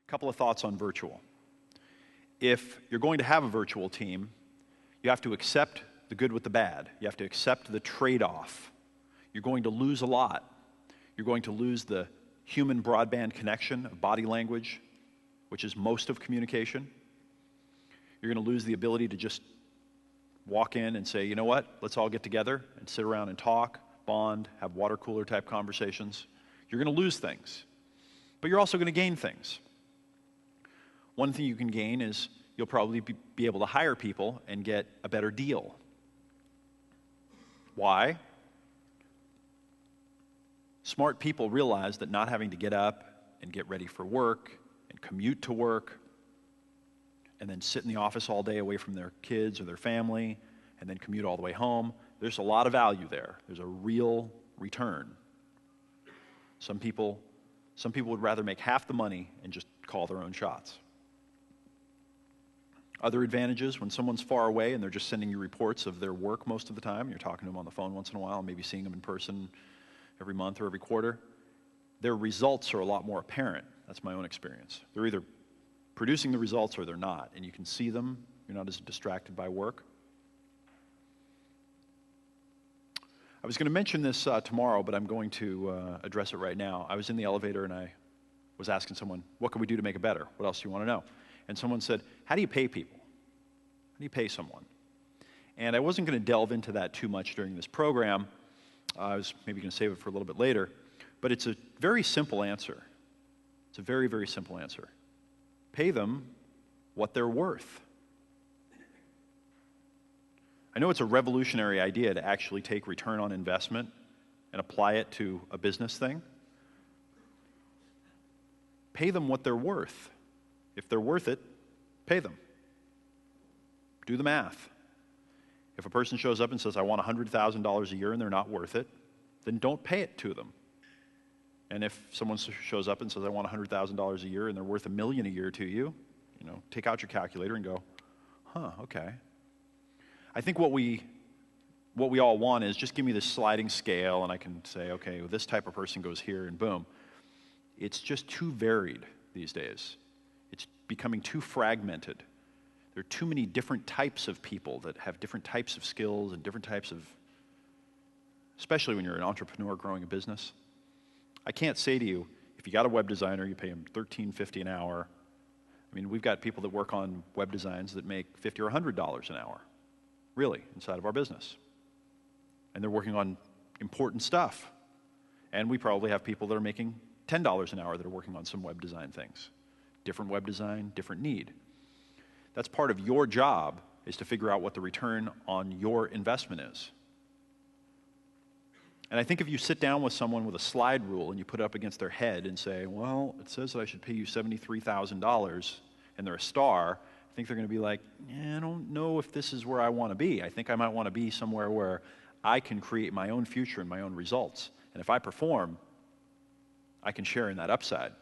A couple of thoughts on virtual. If you're going to have a virtual team, you have to accept the good with the bad. You have to accept the trade-off. You're going to lose a lot. You're going to lose the human broadband connection of body language, which is most of communication. You're going to lose the ability to just walk in and say, you know what, let's all get together and sit around and talk, bond, have water cooler type conversations. You're going to lose things, but you're also going to gain things. One thing you can gain is you'll probably be able to hire people and get a better deal. Why? Smart people realize that not having to get up and get ready for work and commute to work and then sit in the office all day away from their kids or their family and then commute all the way home, there's a lot of value there. There's a real return. Some people would rather make half the money and just call their own shots. Other advantages, when someone's far away and they're just sending you reports of their work most of the time, you're talking to them on the phone once in a while, maybe seeing them in person every month or every quarter, their results are a lot more apparent. That's my own experience. They're either producing the results or they're not, and you can see them. You're not as distracted by work. I was going to mention this tomorrow, but I'm going to address it right now. I was in the elevator and I was asking someone, what can we do to make it better? What else do you want to know? And someone said, how do you pay people? How do you pay someone? And I wasn't going to delve into that too much during this program. I was maybe going to save it for a little bit later. But it's a very simple answer. It's a very, very simple answer. Pay them what they're worth. I know it's a revolutionary idea to actually take return on investment and apply it to a business thing. Pay them what they're worth. If they're worth it, pay them. Do the math. If a person shows up and says, I want $100,000 a year and they're not worth it, then don't pay it to them. And if someone shows up and says, I want $100,000 a year and they're worth $1 million a year to you, take out your calculator and go, okay. I think what we all want is just give me this sliding scale and I can say, okay, well, this type of person goes here and boom. It's just too varied these days. It's becoming too fragmented. There are too many different types of people that have different types of skills and different types of, especially when you're an entrepreneur growing a business. I can't say to you, if you got a web designer, you pay them $13.50 an hour. I mean, we've got people that work on web designs that make $50 or $100 an hour, really, inside of our business. And they're working on important stuff. And we probably have people that are making $10 an hour that are working on some web design things. Different web design, different need. That's part of your job, is to figure out what the return on your investment is. And I think if you sit down with someone with a slide rule and you put it up against their head and say, well, it says that I should pay you $73,000 and they're a star, I think they're going to be like, I don't know if this is where I want to be. I think I might want to be somewhere where I can create my own future and my own results. And if I perform, I can share in that upside.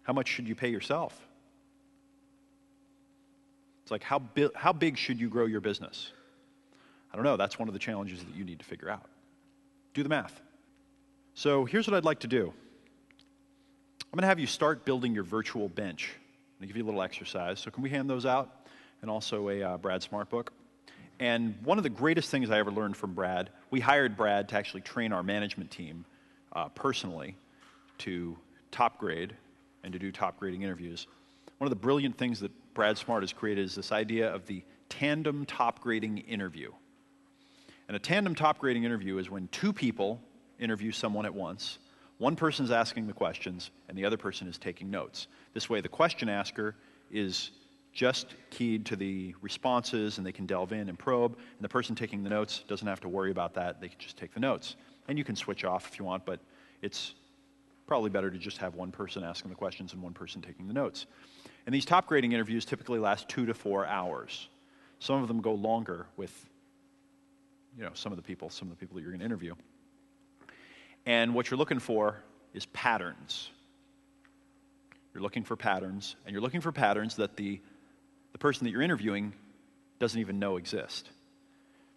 How much should you pay yourself? It's like, how big should you grow your business? I don't know. That's one of the challenges that you need to figure out. Do the math. So here's what I'd like to do. I'm going to have you start building your virtual bench. I'm going to give you a little exercise. So can we hand those out? And also a Brad Smart book. And one of the greatest things I ever learned from Brad, we hired Brad to actually train our management team personally to top grade and to do top grading interviews. One of the brilliant things that Brad Smart has created is this idea of the Tandem Top Grading Interview. And a Tandem Top Grading Interview is when two people interview someone at once. One person's asking the questions, and the other person is taking notes. This way, the question asker is just keyed to the responses, and they can delve in and probe, and the person taking the notes doesn't have to worry about that. They can just take the notes. And you can switch off if you want, but it's probably better to just have one person asking the questions and one person taking the notes. And these top grading interviews typically last 2 to 4 hours. Some of them go longer with some of the people that you're going to interview. And what you're looking for is patterns. You're looking for patterns, and you're looking for patterns that the person that you're interviewing doesn't even know exist.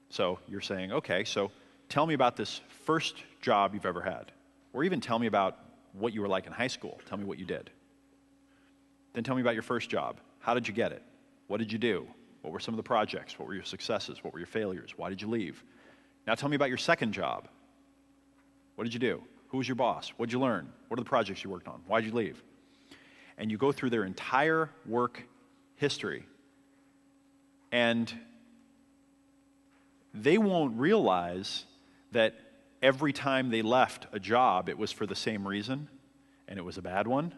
So you're saying, okay, so tell me about this first job you've ever had, or even tell me about what you were like in high school. Tell me what you did. Then tell me about your first job. How did you get it? What did you do? What were some of the projects? What were your successes? What were your failures? Why did you leave? Now tell me about your second job. What did you do? Who was your boss? What did you learn? What are the projects you worked on? Why did you leave? And you go through their entire work history, and they won't realize that every time they left a job, it was for the same reason, and it was a bad one.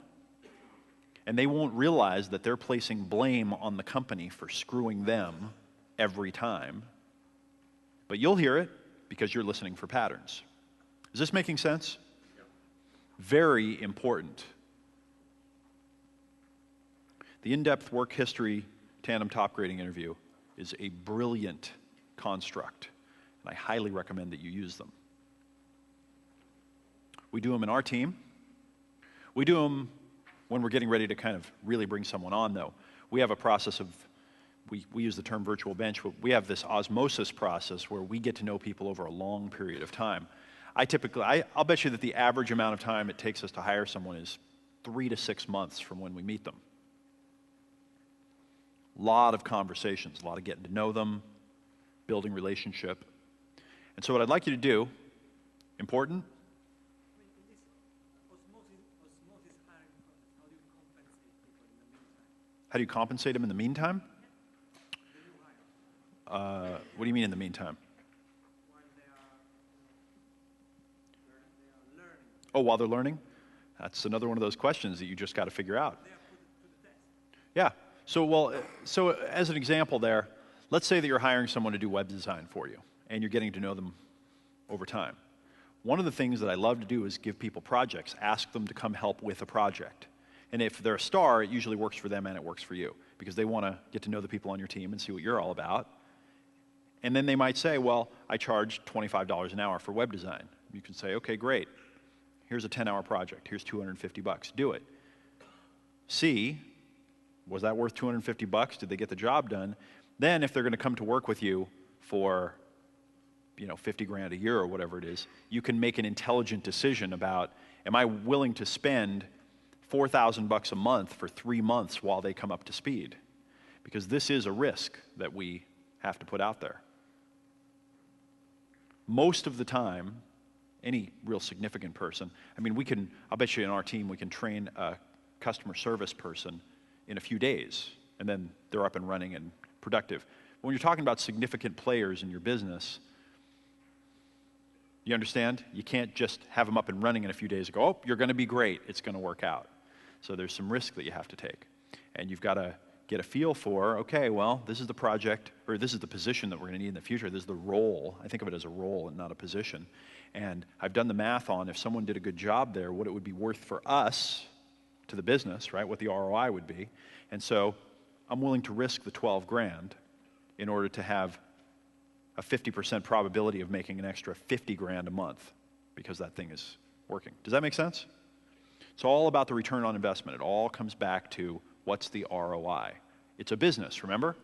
And they won't realize that they're placing blame on the company for screwing them every time. But you'll hear it because you're listening for patterns. Is this making sense? Yeah. Very important. The in-depth work history Tandem Top Grading Interview is a brilliant construct, and I highly recommend that you use them. We do them in our team. We do them when we're getting ready to kind of really bring someone on, though. We have a process of, we use the term virtual bench, but we have this osmosis process where we get to know people over a long period of time. I'll bet you that the average amount of time it takes us to hire someone is 3 to 6 months from when we meet them. A lot of conversations, a lot of getting to know them, building relationship. And so what I'd like you to do, important? How do you compensate them in the meantime? What do you mean in the meantime? Oh, while they're learning? That's another one of those questions that you just got to figure out. Yeah. So as an example there, let's say that you're hiring someone to do web design for you, and you're getting to know them over time. One of the things that I love to do is give people projects, ask them to come help with a project. And if they're a star, it usually works for them and it works for you, because they want to get to know the people on your team and see what you're all about. And then they might say, well, I charge $25 an hour for web design. You can say, okay, great. Here's a 10-hour project. Here's $250. Do it. See, was that worth $250? Did they get the job done? Then if they're going to come to work with you for, 50 grand a year or whatever it is, you can make an intelligent decision about, am I willing to spend $4,000 a month for 3 months while they come up to speed? Because this is a risk that we have to put out there. Most of the time, any real significant person, I'll bet you in our team we can train a customer service person in a few days, and then they're up and running and productive. When you're talking about significant players in your business, you understand? You can't just have them up and running in a few days and go, oh, you're going to be great, it's going to work out. So there's some risk that you have to take. And you've got to get a feel for, okay, well, this is the project, or this is the position that we're going to need in the future. This is the role. I think of it as a role and not a position. And I've done the math on if someone did a good job there, what it would be worth for us to the business, right, what the ROI would be. And so I'm willing to risk the 12 grand in order to have a 50% probability of making an extra 50 grand a month because that thing is working. Does that make sense? It's all about the return on investment. It all comes back to what's the ROI. It's a business, remember?